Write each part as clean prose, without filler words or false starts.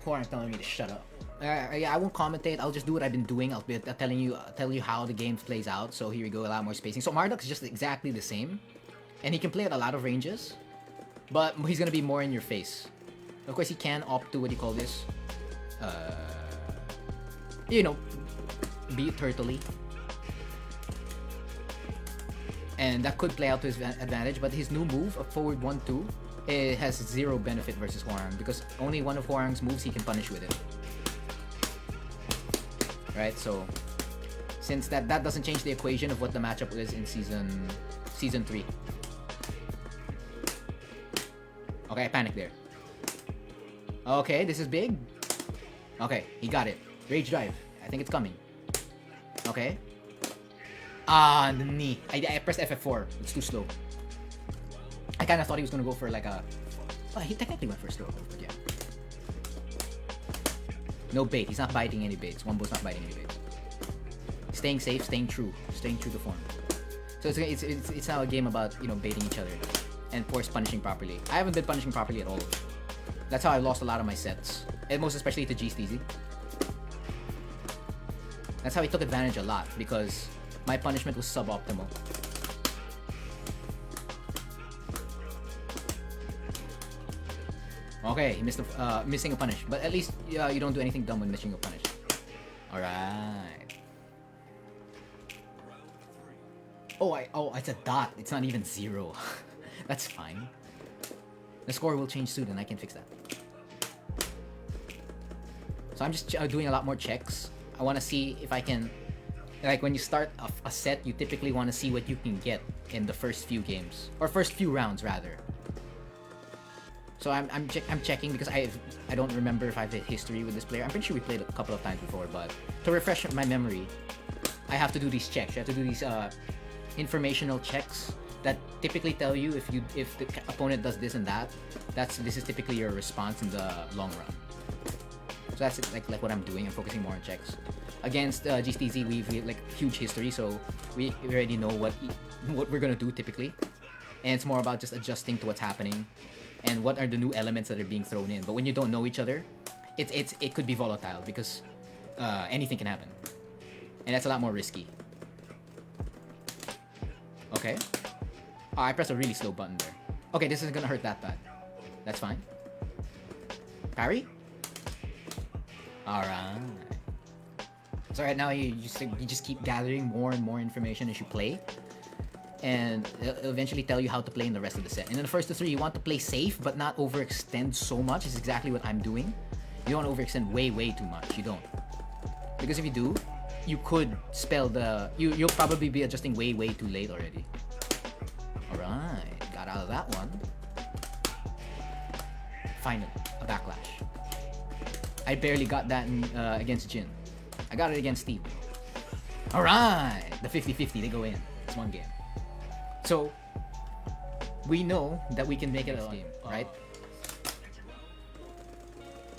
Horn telling me to shut up. Yeah, I won't commentate. I'll just do what I've been doing. I'll be tell you how the game plays out. So here we go, a lot more spacing. So Marduk is just exactly the same, and he can play at a lot of ranges, but he's gonna be more in your face. Of course, he can opt to what do you call this? You know, be turtley, and that could play out to his advantage. But his new move, a forward 1-2, it has zero benefit versus Hwoarang because only one of Hwoarang's moves he can punish with it. Right, so since that doesn't change the equation of what the matchup is in season 3. Okay, I panicked there. Okay, this is big. Okay, he got it. Rage drive. I think it's coming. Okay. Ah, the knee. I pressed FF4. It's too slow. I kind of thought he was gonna go for like a. Well, he technically went for a slow, but yeah. No bait. He's not biting any baits. Wumbo's not biting any baits. Staying safe, staying true to form. So it's now a game about, you know, baiting each other and force punishing properly. I haven't been punishing properly at all. That's how I lost a lot of my sets, and most especially to GSTZ. That's how he took advantage a lot because my punishment was suboptimal. Okay, he missed missing a punish, but at least you don't do anything dumb when missing a punish. All right. Oh, it's a dot. It's not even 0. That's fine. The score will change soon, and I can fix that. So I'm just doing a lot more checks. I want to see if I can, like when you start a set, you typically want to see what you can get in the first few games or first few rounds rather. So I'm checking because I don't remember if I have a history with this player. I'm pretty sure we played a couple of times before, but to refresh my memory, I have to do these checks. I have to do these informational checks that typically tell you if the opponent does this and that. This is typically your response in the long run. So that's like what I'm doing. I'm focusing more on checks. Against GSTZ, we've like huge history, so we already know what we're gonna do typically, and it's more about just adjusting to what's happening and what are the new elements that are being thrown in. But when you don't know each other, it could be volatile because anything can happen, and that's a lot more risky. Okay. Oh, I pressed a really slow button there. Okay, this isn't gonna hurt that bad. That's fine. Parry? Alright. So right now you just keep gathering more and more information as you play, and it'll eventually tell you how to play in the rest of the set. And in the first of 3, you want to play safe but not overextend so much. It's exactly what I'm doing. You don't want to overextend way too much. You don't, because if you do, you could spell the you'll probably be adjusting way too late already. Alright, got out of that one. Finally, a backlash. I barely got that against Jin. I got it against Steve. Alright! The 50-50, they go in. It's one game. So, we know that we can make it a game, right?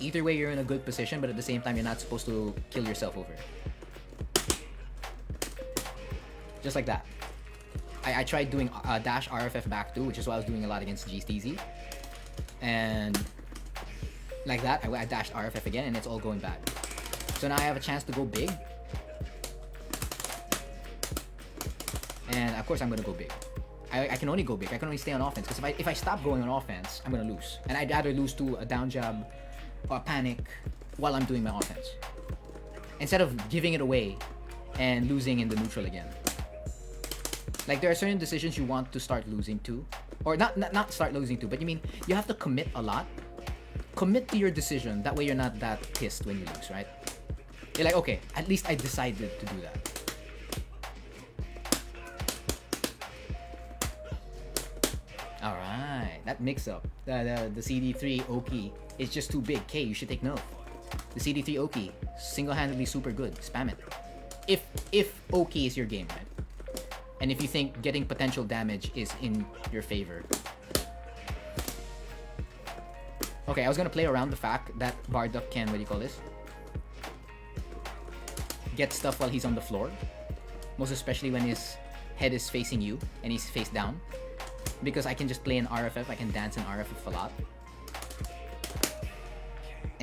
Either way, you're in a good position, but at the same time, you're not supposed to kill yourself over. Just like that. I tried doing dash RFF back too, which is what I was doing a lot against GSTZ. And like that, I dashed RFF again, and it's all going bad. So now I have a chance to go big. And of course I'm gonna go big. I can only go big. I can only stay on offense, because if I stop going on offense, I'm gonna lose. And I'd rather lose to a down jab or a panic while I'm doing my offense, instead of giving it away and losing in the neutral again. Like, there are certain decisions you want to start losing to, or not start losing to, but you have to commit a lot. Commit to your decision. That way you're not that pissed when you lose, right? You're like, okay, at least I decided to do that. All right, that mix-up, the CD3 Oki is just too big. K, you should take note. The CD3 Oki, single-handedly super good. Spam it. If Oki is your game, right? And if you think getting potential damage is in your favor. Okay, I was gonna play around the fact that Marduk can, what do you call this? Get stuff while he's on the floor. Most especially when his head is facing you and he's face down. Because I can just play an RFF, I can dance in RFF a lot.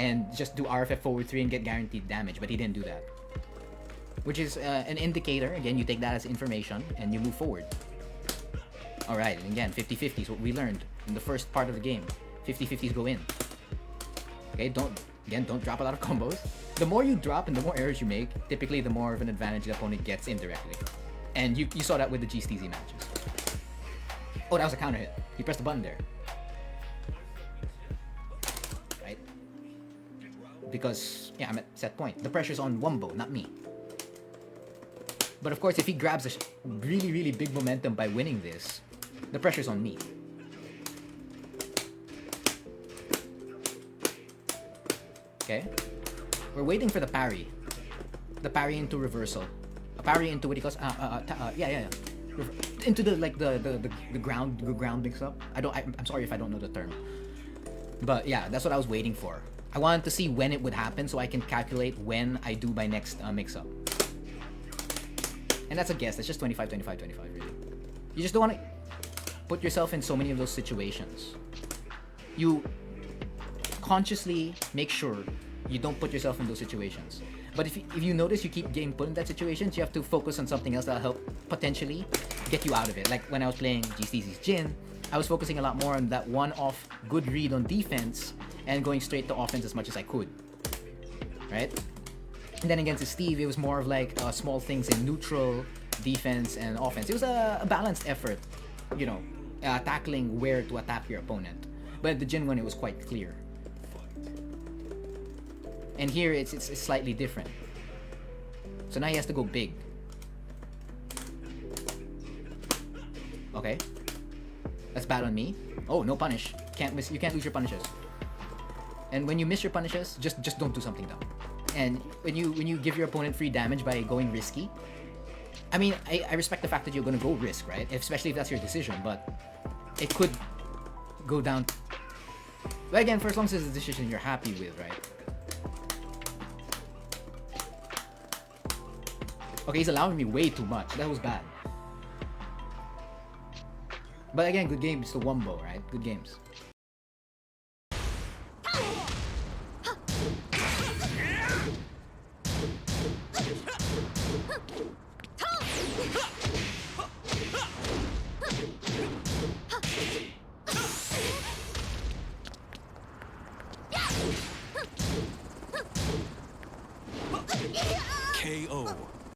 and just do RFF forward 3 and get guaranteed damage, but he didn't do that. Which is an indicator. Again, you take that as information and you move forward. Alright, and again, 50-50 is what we learned in the first part of the game. 50-50s go in. Okay, don't drop a lot of combos. The more you drop and the more errors you make, typically the more of an advantage the opponent gets indirectly. And you saw that with the GSTZ matches. Oh, that was a counter hit. He pressed the button there. Right? Because, yeah, I'm at set point. The pressure's on Wumbo, not me. But of course, if he grabs a really, really big momentum by winning this, the pressure's on me. Okay? We're waiting for the parry. The parry into reversal. A parry into what he calls into the ground mix up. I'm sorry if I don't know the term. But yeah, that's what I was waiting for. I wanted to see when it would happen so I can calculate when I do my next mix up. And that's a guess. That's just 25, 25, 25 really. You just don't want to put yourself in so many of those situations. You consciously make sure you don't put yourself in those situations. But if you notice you keep getting put in that situations, you have to focus on something else that'll help potentially get you out of it. Like when I was playing GCC's Jin, I was focusing a lot more on that one-off good read on defense and going straight to offense as much as I could. Right? And then against Steve, it was more of like small things in neutral, defense, and offense. It was a balanced effort, you know, tackling where to attack your opponent. But the Jin one, it was quite clear. And here, it's slightly different. So now he has to go big. Okay. That's bad on me. Oh, no punish. Can't miss. You can't lose your punishes. And when you miss your punishes, just don't do something dumb. And when you give your opponent free damage by going risky, I mean, I respect the fact that you're gonna go risk, right? Especially if that's your decision, but it could go down. But again, for as long as it's a decision you're happy with, right? Okay, he's allowing me way too much. That was bad. But again, good games to Wumbo, right? Good games.